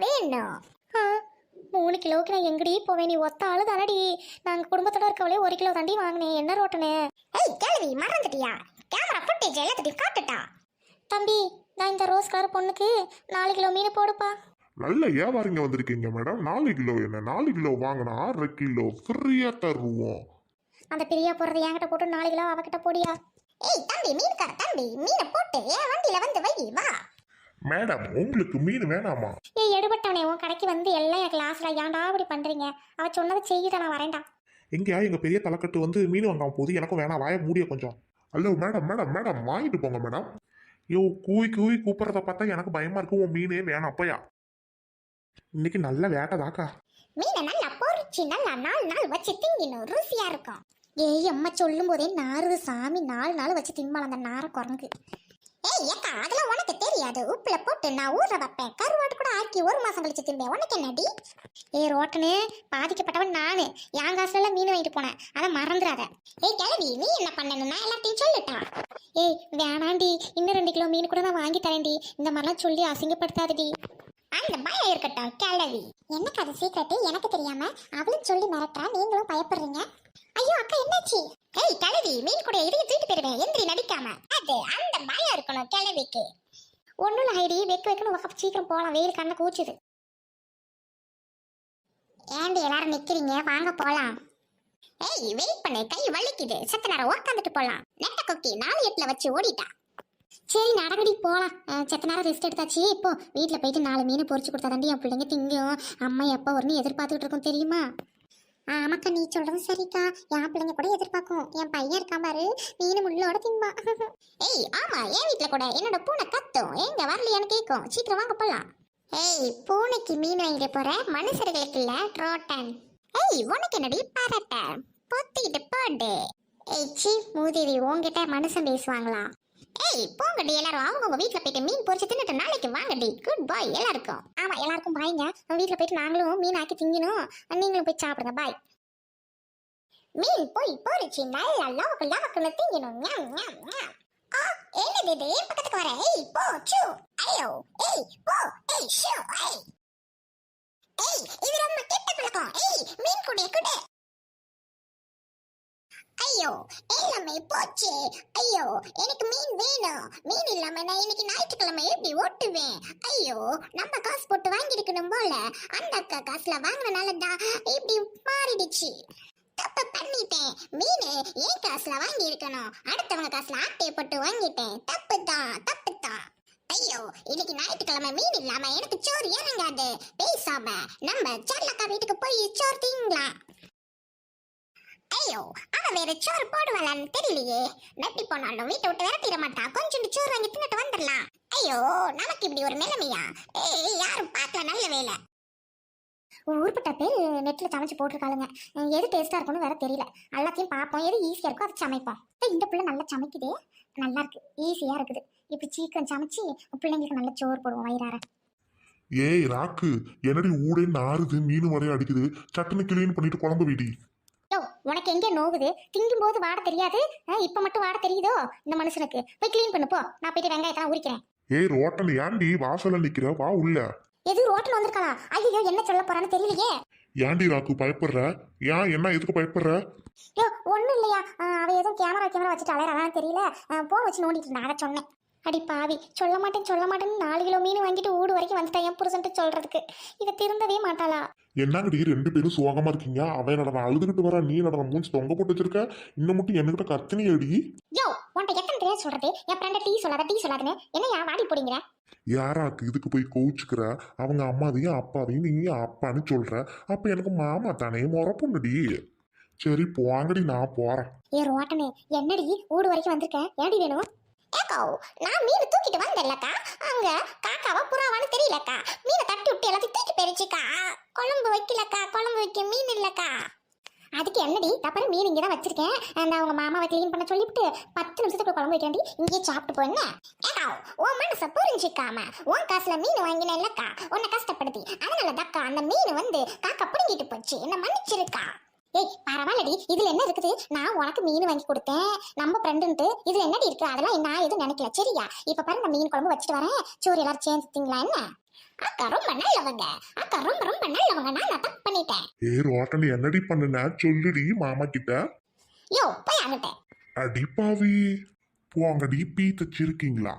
வேணும். 3 கிலோவுக்கு நான் எங்கடி போவேன்? நீ ஒத்த ஆளு தானடி. நாங்கள் குடும்பத்தோட இருக்கவளே 1 கிலோ தாண்டி வாங்கினேன். என்ன ரோட்டனே? ஏய் கேள்வி மறந்துட்டியா? கேமரா ஃபுட்டேஜ் எல்லாத்தையும் காட்டுட்டா. தம்பி, நான் இந்த ரோஸ் கலர் பொண்ணுக்கு 4 கிலோ மீன் போடுப்பா. நல்ல வியாபாரிங்க வந்திருக்கீங்க மேடம். 4 கிலோ என்ன, 4 கிலோ வாங்கினா 1/2 கிலோ ஃப்ரீயா தருவோம். அந்த பிரியா போடுறது என்கிட்ட போட்டு 4 கிலோ அவகிட்ட போடியா. ஏய் தம்பி, மீன்கார தம்பி, மீனை போட்டு என் வண்டியில வந்து வை வா. மேடம் உங்களுக்கு மீன் வேணாமா? ஏய் எடுபட்டவனே, உன் கடைக்கு வந்து எல்லாம் எனக்கு லாஸ்ட்ல ஏன்டா இப்படி பண்றீங்க? அவ சொன்னதை செய்யிட்ட, நான் வரேன்டா. எங்கயா எங்க பெரிய தலைக்கட்டு வந்து மீன் வாங்காம போகுது. எனக்கும் வேணாம், வாய மூடிய கொஞ்சம். ஹலோ மேடம் மேடம் மேடம், வாங்கிட்டு போங்க மேடம். யோ கூவி கூவி கூப்பிட்றத பார்த்தா எனக்கு பயமா இருக்கு. உன் மீனே வேணாம் அப்பயா. இன்னைக்கு நல்ல வேட்டதாக்கா. மீனை நல்லா பொரிச்சு நல்லா 4 நாள் வச்சு திங்கணும், ருசியா இருக்கும். ஏய் அம்மா, சொல்லும் போதே நாறுது சாமி. 4 நாள் வச்சு தின்பால் அந்த நார குரங்கு. ஏய் ஏக்கா, அதெல்லாம் உனக்கு தெரியாது. உப்புல போட்டு நான் ஊற வைப்பேன். கருவாடு கூட ஆக்கி 1 மாசம் கழிச்சு தின்பேன். உனக்கு என்னடி? ஏய் ரோட்டனு, பாதிக்கப்பட்டவன் நானு. என் காசுல மீன் வாங்கிட்டு போனேன், அதை மறந்துடாத. ஏய் கிழவி, நீ என்ன பண்ணணும்னா எல்லாத்தையும் சொல்லிட்டா. ஏய் வேணாண்டி, இன்னும் 2 கிலோ மீன் கூட நான் வாங்கி தரேன்டி. இந்த மாதிரிலாம் சொல்லி அசிங்கப்படுத்தாதடி. அந்த பயம் இருக்கட்டும் கிழவி. எனக்கு அது சீக்கிரட்டு எனக்கு தெரியாம அவளும் சொல்லி மிரட்டா, நீங்களும் பயப்படுறீங்க. ஐயோ அக்கா, என்னாச்சு? ஏய் கிழவி, மீன் கூட இதையும் தூக்கிட்டு போயிருவேன். எந்திரி நடிக்காம. அது அந்த பயம் இருக்கணும் கிழவிக்கு. ஒன்றும் இல்லை ஹைடி, வைக்கணும் சீக்கிரம் போகலாம். வெயில் கண்ணை கூச்சுது. ஏண்டி எல்லாரும் நிக்கிறீங்க? வாங்க போலாம். ஏய் வெயிட் பண்ணு, கை வலிக்குது. சத்த நேரம் உட்காந்துட்டு போலாம். நெட்ட கொக்கி 4 8ல வச்சு ஓடிட்டா. சரி நடக்கடி போகலாம். செத்த நேரம் ரெஸ்ட் எடுத்தாச்சு. இப்போ வீட்டில் போயிட்டு 4 மீன் பொரிச்சு கொடுத்தா தாண்டி என் பிள்ளைங்க திங்கும். அம்மா எப்போ வரும்னு எதிர்பார்த்துக்கிட்டு இருக்கோம் தெரியுமா? ஆமாக்கா, நீ சொல்றது சரிக்கா. என் பிள்ளைங்க கூட எதிர்பார்க்கும். என் பையன் இருக்கா பாரு, மீன் முள்ளோட திம்பா. ஏய் ஆமா, என் வீட்டுல கூட என்னோட பூனை கத்தும். எங்க வரலையான்னு கேட்கும். சீக்கிரம் வாங்க போலாம். ஏய் பூனைக்கு மீன் வாங்கிட்டு போற, மனுஷர்களுக்கு இல்ல ரோட்டன். ஏய் உனக்கு என்னடி பரட்ட? பொத்திக்கிட்டு போடு. ஏய் சி மூதேவி, உன்கிட்ட மனுஷன் பேசுவாங்களா? ஏய் போங்கடி எல்லாரும் அவங்க வீட்டுல போயிட்டு மீன் பொரிச்சு தின்னுட்டு நாளைக்கு வாங்கடி. குட் பாய் எல்லாருக்கும். ஆமா எல்லாருக்கும் பாய்ங்க. வீட்டில் போயிட்டு நாங்களும் மீன் ஆக்கி திங்கணும். நீங்களும் போய் சாப்பிடுங்க. பாய். மீன் போய் பொரிச்சு நல்லா லவக்கு லவக்குன்னு திங்கணும். ஞம் ஞம் ஞம். என்னது இது? என் பக்கத்துக்கு வர. ஏய் போ சு. ஐயோ ஏய் போ. ஏய் ஷூ. ஏய் இது ரொம்ப கெட்ட பழக்கம். ஏய் மீன் குடிய குடு. ஐயோ எல்லாமே போச்சு. ஐயோ எனக்கு மீன் வேணும். மீன் இல்லாம நான் இன்னைக்கு ஞாயிற்றுக்கிழமை எப்படி ஓட்டுவேன்? ஐயோ நம்ம காசு போட்டு வாங்கிருக்கணும் போல. அந்த அக்கா காசுல வாங்கினால தான் இப்படி மாறிடுச்சு. தப்பு பண்ணிட்டேன். மீன் ஏன் காசுல வாங்கி இருக்கணும், அடுத்தவங்க காசுல ஆட்டையை போட்டு வாங்கிட்டேன். தப்பு தான் தப்பு தான். ஐயோ இன்னைக்கு ஞாயிற்றுக்கிழமை மீன் இல்லாம எனக்கு சோறு இறங்காது. பேசாம நம்ம சர்லக்கா வீட்டுக்கு போய் சோறு திங்கலாம். ஐயோ அவ வேற சோறு போடுவாளான்னு தெரியலையே. நட்டி போனாலும் வீட்டை விட்டு விரட்டிட மாட்டா. கொஞ்சம் சோறு வாங்கி தின்னுட்டு வந்துடலாம். ஐயோ நமக்கு இப்படி ஒரு நிலைமையா? ஏய் யாரும் பார்க்கல, நல்ல வேலை. ஊர்பட்ட பேர் நெட்டில் சமைச்சு போட்டிருக்காளுங்க. எது டேஸ்ட்டாக இருக்கும்னு வேற தெரியல. எல்லாத்தையும் பார்ப்போம், எது ஈஸியாக இருக்கோ அதை சமைப்போம். இந்த பிள்ளை நல்லா சமைக்குது, நல்லா இருக்கு, ஈஸியாக இருக்குது. இப்படி சீக்கிரம் சமைச்சு பிள்ளைங்களுக்கு நல்ல சோறு போடுவோம் வயிறார. ஏய் ராக்கு, என்னடி ஊடே நாறுது, மீன் வரைய அடிக்குது. சட்டுன்னு கிளீன் பண்ணிட்டு குழம்பு வீடி. யோ உனக்கு எங்கே நோகுது? திங்கும் போது வாட தெரியாது, இப்போ மட்டும் வாட தெரியுதோ இந்த மனுஷனுக்கு? போய் க்ளீன் பண்ணு போ. நான் போயிட்டு வெங்காயத்தான் உரிக்கிறேன். ஏய் ரோட்டன் ஏண்டி வாசல்ல நிக்கிற? வா உள்ள. எது ரோட்டில் வந்திருக்காளா? ஐயோ என்ன சொல்ல போறான்னு தெரியலையே. ஏண்டி ராக்கு பயப்படுற? ஏன் என்ன எதுக்கு பயப்படுற? யோ ஒன்றும் இல்லையா, அவ எதுவும் கேமரா வச்சுட்டு அலையறான்னு தெரியல, போன் வச்சு நோண்டிட்டு இருந்தா, அதை சொன்னேன். அடி பாவி, சொல்ல மாட்டேன்னு 4 கிலோ மீன் வாங்கிட்டு ஊடு வரைக்கும் வந்துட்டேன் என் புருஷன்ட்டு சொல்றதுக்கு. இதை திருந்தவே மாட்டாளா? என்னங்கடி 2 பேரும் சோகமா இருக்கீங்க? அவன் நடன அழுதுகிட்டு வர, நீ நடன மூஞ்சி தொங்க போட்டு வச்சிருக்க. இன்னும் மட்டும் என்கிட்ட கத்தினி அடி. யோ உன்ட்ட எத்தனை பேர் சொல்றது என் ஃப்ரெண்ட டீ சொல்லாதுன்னு? என்ன வாடி போடுங்கிற? யாராக்கு இதுக்கு போய் கோவிச்சுக்கிற? அவங்க அம்மாவையும் அப்பாவையும் நீ அப்பான்னு சொல்ற. அப்ப எனக்கு மாமா தானே முறப்புண்ணுடி. சரி போங்கடி, நான் போறேன். ஏ ரோட்டனே, என்னடி ஊடு வரைக்கும் வந்திருக்கேன், ஏடி வேணும்? ஏக்கோ நான் மீன் தூக்கிட்டு வந்தேன்லக்கா. அங்க காக்காவா புறாவான்னு தெரியலக்கா. மீனை தட்டி விட்டு எல்லாத்தையும் தூக்கி போயிருச்சுக்கா. குழம்பு வைக்கலக்கா, குழம்பு வைக்க மீன் இல்லக்கா. அதுக்கு என்னடி தப்பறம்? மீன் இங்கே தான் வச்சிருக்கேன். நான் உங்க மாமாவை க்ளீன் பண்ண சொல்லிவிட்டு 10 நிமிஷத்துக்கு குழம்பு வைக்காண்டி இங்கேயே சாப்பிட்டு போங்க. ஏக்கா உன் மனசை புரிஞ்சிக்காம உன் காசுல மீன் வாங்கினேன் இல்லக்கா, உன்னை கஷ்டப்படுத்தி. அதனால தக்கா அந்த மீன் வந்து காக்கா பிடுங்கிட்டு போச்சு. என்ன மன்னிச்சிருக்கா. ஏய் பரவாயில்லடி, இதுல என்ன இருக்குது? நான் உனக்கு மீன் வாங்கி கொடுத்தேன், நம்ம ஃப்ரெண்டுன்ட்டு. இதுல என்னடி இருக்கு? அதெல்லாம் நான் எதுவும் நினைக்கல. சரியா? இப்ப பாரு, நான் மீன் குழம்பு வச்சுட்டு வரேன். சோறு எல்லாரும் சேர்ந்து திங்களா என்ன? அக்கா ரொம்ப நல்லவங்க, அக்கா ரொம்ப ரொம்ப நல்லவங்க, நான் தப்பு பண்ணிட்டேன். ஏ ரோட்டன் என்னடி பண்ணுன சொல்லுடி மாமா கிட்ட. யோ போய் அங்கிட்ட. அடிப்பாவி போங்கடி பீ தச்சிருக்கீங்களா?